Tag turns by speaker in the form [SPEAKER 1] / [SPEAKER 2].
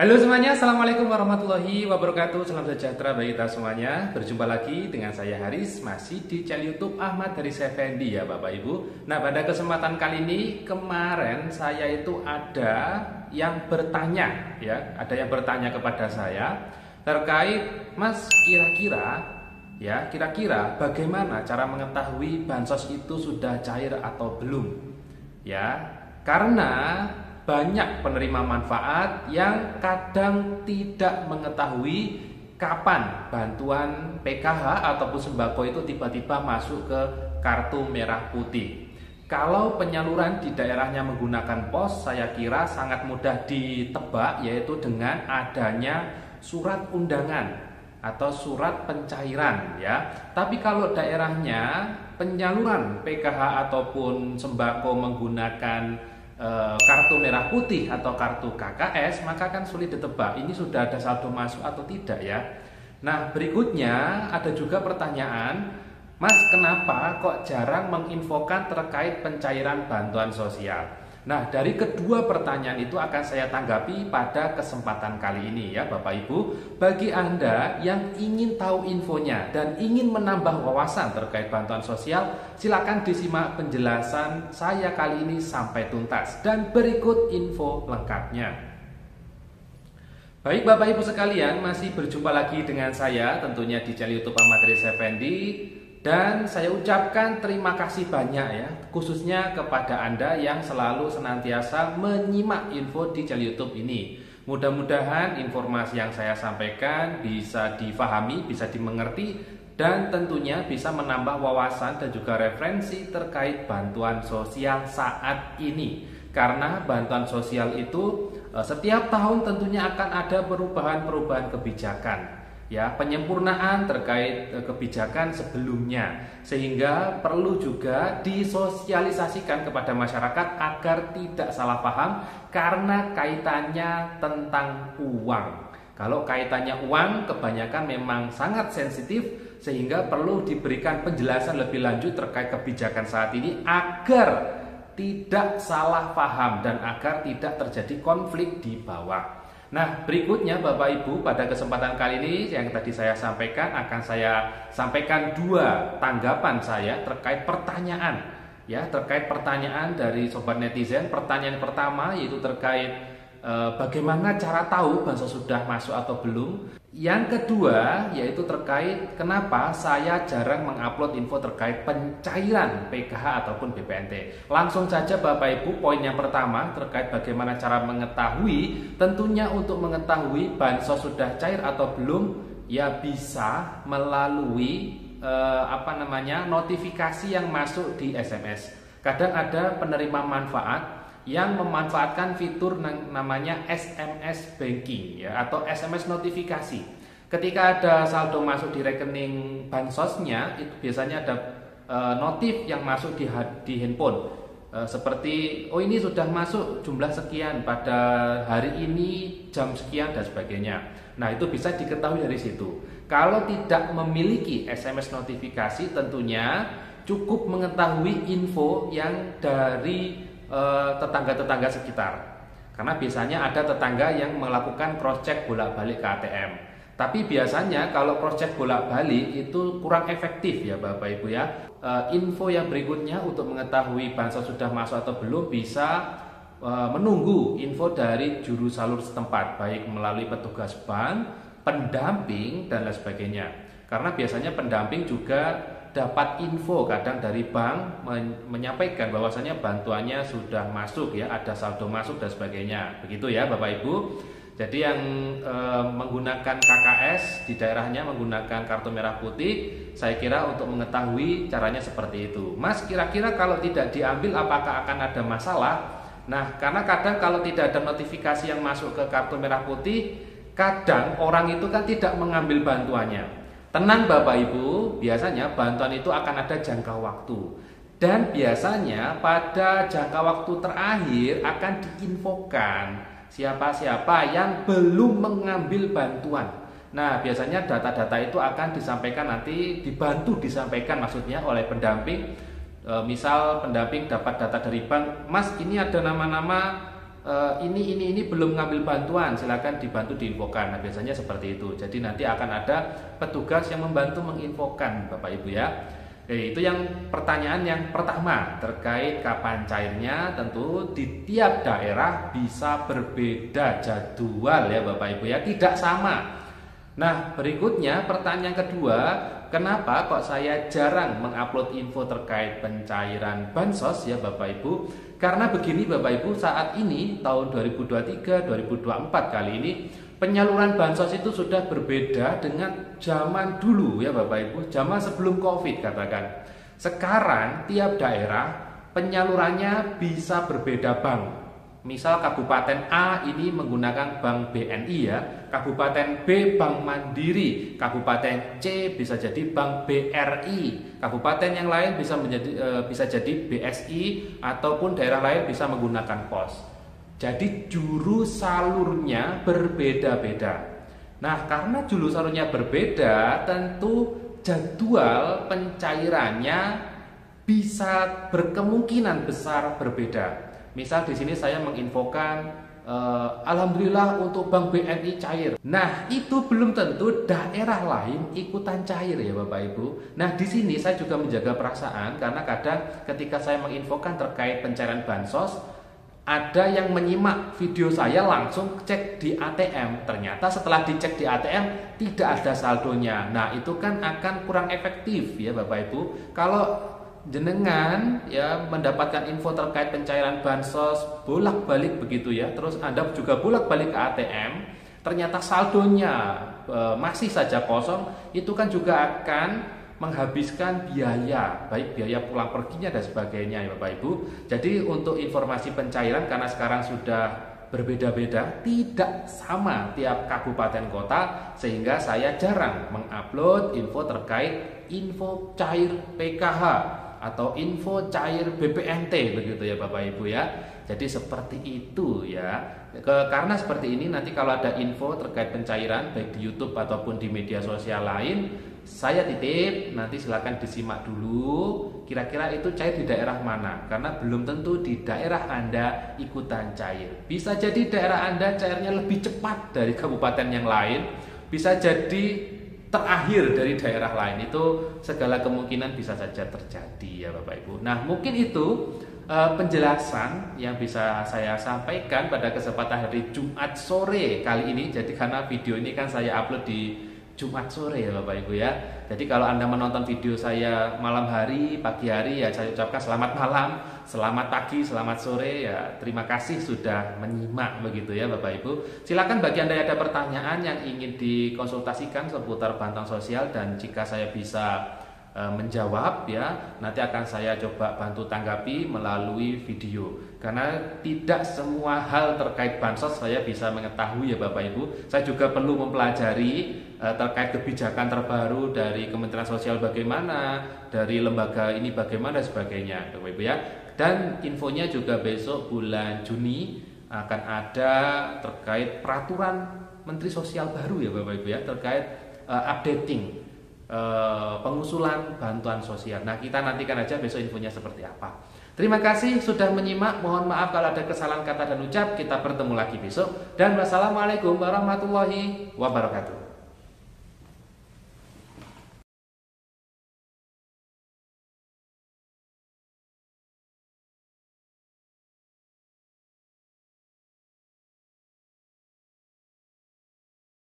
[SPEAKER 1] Halo semuanya, Assalamualaikum warahmatullahi wabarakatuh. Salam sejahtera bagi kita semuanya. Berjumpa lagi dengan saya Haris, masih di channel YouTube Ahmad Haris Effendi ya Bapak Ibu. Nah, pada kesempatan kali ini, kemarin saya itu ada yang bertanya ya, ada yang bertanya kepada saya terkait Mas, kira-kira bagaimana cara mengetahui bansos itu sudah cair atau belum? Ya, karena banyak penerima manfaat yang kadang tidak mengetahui kapan bantuan PKH ataupun sembako itu tiba-tiba masuk ke kartu merah putih. Kalau penyaluran di daerahnya menggunakan pos, saya kira sangat mudah ditebak, yaitu dengan adanya surat undangan atau surat pencairan ya. Tapi kalau daerahnya penyaluran PKH ataupun sembako menggunakan kartu merah putih atau kartu KKS, maka kan sulit ditebak ini sudah ada saldo masuk atau tidak ya. Nah, berikutnya ada juga pertanyaan, Mas, kenapa kok jarang menginfokan terkait pencairan bantuan sosial? Nah, dari kedua pertanyaan itu akan saya tanggapi pada kesempatan kali ini ya Bapak Ibu. Bagi Anda yang ingin tahu infonya dan ingin menambah wawasan terkait bantuan sosial, silakan disimak penjelasan saya kali ini sampai tuntas. Dan berikut info lengkapnya. Baik Bapak Ibu sekalian, masih berjumpa lagi dengan saya tentunya di channel YouTube Ahmad Haris Effendi. Dan saya ucapkan terima kasih banyak ya, khususnya kepada Anda yang selalu senantiasa menyimak info di channel YouTube ini. Mudah-mudahan informasi yang saya sampaikan bisa difahami, bisa dimengerti, dan tentunya bisa menambah wawasan dan juga referensi terkait bantuan sosial saat ini. Karena bantuan sosial itu setiap tahun tentunya akan ada perubahan-perubahan kebijakan. Ya, penyempurnaan terkait kebijakan sebelumnya, sehingga perlu juga disosialisasikan kepada masyarakat agar tidak salah paham karena kaitannya tentang uang. Kalau kaitannya uang kebanyakan memang sangat sensitif, sehingga perlu diberikan penjelasan lebih lanjut terkait kebijakan saat ini agar tidak salah paham dan agar tidak terjadi konflik di bawah. Nah, berikutnya Bapak Ibu, pada kesempatan kali ini yang tadi saya sampaikan, akan saya sampaikan dua tanggapan saya terkait pertanyaan ya, terkait pertanyaan dari sobat netizen. Pertanyaan pertama yaitu terkait bagaimana cara tahu bansos sudah masuk atau belum. Yang kedua yaitu terkait kenapa saya jarang mengupload info terkait pencairan PKH ataupun BPNT. Langsung saja Bapak Ibu, poin yang pertama terkait bagaimana cara mengetahui. Tentunya untuk mengetahui bansos sudah cair atau belum, ya bisa melalui notifikasi yang masuk di SMS. Kadang ada penerima manfaat yang memanfaatkan fitur namanya SMS banking ya, atau SMS notifikasi. Ketika ada saldo masuk di rekening bansosnya, itu biasanya ada notif yang masuk di handphone. Seperti ini sudah masuk jumlah sekian pada hari ini jam sekian dan sebagainya. Nah, itu bisa diketahui dari situ. Kalau tidak memiliki SMS notifikasi, tentunya cukup mengetahui info yang dari tetangga-tetangga sekitar. Karena biasanya ada tetangga yang melakukan cross check bolak-balik ke ATM. Tapi biasanya kalau cross check bolak-balik itu kurang efektif ya Bapak Ibu ya. Info yang berikutnya untuk mengetahui bansos sudah masuk atau belum bisa menunggu info dari juru salur setempat, baik melalui petugas bank, pendamping dan lain sebagainya. Karena biasanya pendamping juga dapat info kadang dari bank menyampaikan bahwasanya bantuannya sudah masuk ya, ada saldo masuk dan sebagainya. Begitu ya Bapak Ibu. Jadi yang menggunakan KKS di daerahnya menggunakan kartu merah putih, saya kira untuk mengetahui caranya seperti itu. Mas, kira-kira kalau tidak diambil apakah akan ada masalah? Nah, karena kadang kalau tidak ada notifikasi yang masuk ke kartu merah putih, kadang orang itu kan tidak mengambil bantuannya. Tenang Bapak Ibu, biasanya bantuan itu akan ada jangka waktu. Dan biasanya pada jangka waktu terakhir akan diinfokan siapa-siapa yang belum mengambil bantuan. Nah, biasanya data-data itu akan disampaikan nanti, disampaikan maksudnya oleh pendamping. Misal pendamping dapat data dari bank, Mas, ini ada nama-nama ini belum ngambil bantuan, silakan dibantu diinfokan. Nah, biasanya seperti itu. Jadi nanti akan ada petugas yang membantu menginfokan Bapak Ibu ya. Itu yang pertanyaan yang pertama terkait kapan cairnya. Tentu di tiap daerah bisa berbeda jadwal ya Bapak Ibu ya, tidak sama. Nah, berikutnya pertanyaan kedua, kenapa kok saya jarang mengupload info terkait pencairan bansos ya Bapak Ibu? Karena begini Bapak Ibu, saat ini tahun 2023-2024 kali ini penyaluran bansos itu sudah berbeda dengan zaman dulu ya Bapak Ibu, zaman sebelum Covid katakan. Sekarang tiap daerah penyalurannya bisa berbeda bank. Misal Kabupaten A ini menggunakan Bank BNI ya, Kabupaten B Bank Mandiri, Kabupaten C bisa jadi Bank BRI, Kabupaten yang lain bisa jadi BSI, ataupun daerah lain bisa menggunakan POS. Jadi juru salurnya berbeda-beda. Nah, karena juru salurnya berbeda, tentu jadwal pencairannya bisa berkemungkinan besar berbeda. Misal di sini saya menginfokan, alhamdulillah untuk Bank BNI cair. Nah, itu belum tentu daerah lain ikutan cair ya Bapak Ibu. Nah, di sini saya juga menjaga perasaan karena kadang ketika saya menginfokan terkait pencairan bansos, ada yang menyimak video saya langsung cek di ATM. Ternyata setelah dicek di ATM tidak ada saldonya. Nah, itu kan akan kurang efektif ya Bapak Ibu. Kalau jenengan ya mendapatkan info terkait pencairan bansos bolak-balik begitu ya, terus Anda juga bolak-balik ke ATM, ternyata saldonya masih saja kosong, itu kan juga akan menghabiskan biaya, baik biaya pulang perginya dan sebagainya ya Bapak Ibu. Jadi untuk informasi pencairan, karena sekarang sudah berbeda-beda, tidak sama tiap kabupaten kota, sehingga saya jarang mengupload info terkait info cair PKH atau info cair BPNT begitu ya Bapak Ibu ya. Jadi seperti itu ya. Karena seperti ini, nanti kalau ada info terkait pencairan baik di YouTube ataupun di media sosial lain, saya titip, nanti silakan disimak dulu kira-kira itu cair di daerah mana, karena belum tentu di daerah Anda ikutan cair. Bisa jadi daerah Anda cairnya lebih cepat dari kabupaten yang lain, bisa jadi terakhir dari daerah lain. Itu segala kemungkinan bisa saja terjadi ya Bapak Ibu. Nah, mungkin itu penjelasan yang bisa saya sampaikan pada kesempatan hari Jumat sore kali ini. Jadi karena video ini kan saya upload di Jumat sore ya Bapak Ibu ya. Jadi kalau Anda menonton video saya malam hari, pagi hari, ya saya ucapkan selamat malam, selamat pagi, selamat sore ya. Terima kasih sudah menyimak begitu ya Bapak Ibu. Silakan bagi Anda yang ada pertanyaan yang ingin dikonsultasikan seputar bantuan sosial, dan jika saya bisa menjawab ya, nanti akan saya coba bantu tanggapi melalui video. Karena tidak semua hal terkait bansos saya bisa mengetahui ya Bapak Ibu. Saya juga perlu mempelajari terkait kebijakan terbaru dari Kementerian Sosial bagaimana, dari lembaga ini bagaimana, sebagainya Bapak Ibu ya. Dan infonya juga besok bulan Juni akan ada terkait peraturan Menteri Sosial baru ya Bapak Ibu ya, terkait updating pengusulan bantuan sosial. Nah, kita nantikan aja besok infonya seperti apa. Terima kasih sudah menyimak. Mohon maaf kalau ada kesalahan kata dan ucap. Kita bertemu lagi besok. Dan wassalamualaikum warahmatullahi wabarakatuh.